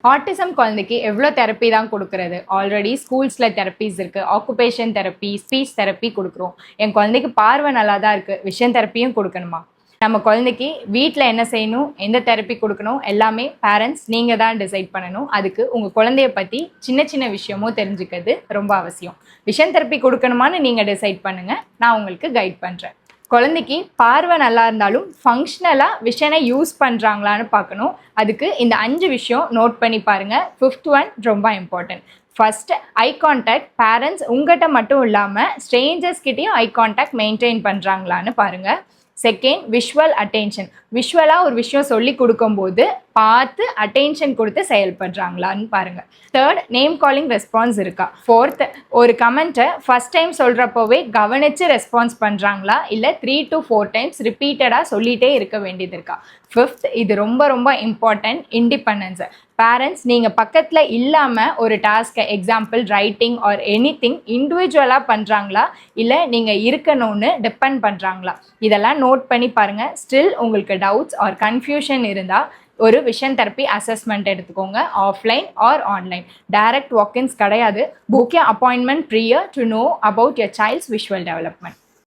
Autism குழந்தைக்கு எவ்வளோ therapy தான் கொடுக்கறது? ஆல்ரெடி ஸ்கூல்ஸில் தெரப்பீஸ் இருக்குது, ஆக்குபேஷன் தெரப்பி, ஸ்பீச் தெரப்பி கொடுக்குறோம். என் குழந்தைக்கு பார்வை நல்லா தான் இருக்குது, விஷன் தெரப்பியும் கொடுக்கணுமா? நம்ம குழந்தைக்கு வீட்டில் என்ன செய்யணும், எந்த தெரப்பி கொடுக்கணும், எல்லாமே பேரண்ட்ஸ் நீங்கள் தான் டிசைட் பண்ணணும். அதுக்கு உங்கள் குழந்தைய பற்றி சின்ன சின்ன விஷயமும் தெரிஞ்சுக்கிறது ரொம்ப அவசியம். விஷன் தெரப்பி கொடுக்கணுமான்னு நீங்கள் டிசைட் பண்ணுங்கள், நான் உங்களுக்கு கைட் பண்ணுறேன். குழந்தைக்கு பார்வை நல்லா இருந்தாலும் ஃபங்க்ஷனலாக விஷனை யூஸ் பண்ணுறாங்களான்னு பார்க்கணும். அதுக்கு இந்த 5 விஷயம் நோட் பண்ணி பாருங்கள். 5th ஒன் ரொம்ப important. First, eye contact. Parents உங்கள்கிட்ட மட்டும் இல்லாமல் ஸ்ட்ரேஞ்சர்ஸ்கிட்டையும் ஐ கான்டாக்ட் மெயின்டைன் பண்ணுறாங்களான்னு பாருங்கள். Second, visual attention. விஷுவலாக ஒரு விஷயம் சொல்லி கொடுக்கும்போது பார்த்து அட்டென்ஷன் கொடுத்து செயல்படுறாங்களான்னு பாருங்கள். தேர்ட், நேம் காலிங் ரெஸ்பான்ஸ் இருக்கா. ஃபோர்த், ஒரு கமெண்ட்டை ஃபஸ்ட் டைம் சொல்கிறப்போவே கவனித்து ரெஸ்பான்ஸ் பண்ணுறாங்களா, இல்லை 3 to 4 டைம்ஸ் ரிப்பீட்டடாக சொல்லிகிட்டே இருக்க வேண்டியது இருக்கா. ஃபிஃப்த், இது ரொம்ப ரொம்ப இம்பார்ட்டன்ட், இண்டிபெண்டன்ஸு. பேரண்ட்ஸ் நீங்கள் பக்கத்தில் இல்லாமல் ஒரு டாஸ்க்கை, எக்ஸாம்பிள் ரைட்டிங் ஆர் எனிதிங், இண்டிவிஜுவலாக பண்ணுறாங்களா, இல்லை நீங்கள் இருக்கணும்னு டிபெண்ட் பண்ணுறாங்களா, இதெல்லாம் நோட் பண்ணி பாருங்கள். ஸ்டில் உங்களுக்கு டவுட்ஸ் ஆர் கன்ஃபியூஷன் இருந்தால் ஒரு விஷன் தெரப்பி அசஸ்மெண்ட் எடுத்துக்கோங்க, offline or online. Direct walk-ins கிடையாது. Book appointment prior to know about your child's visual development.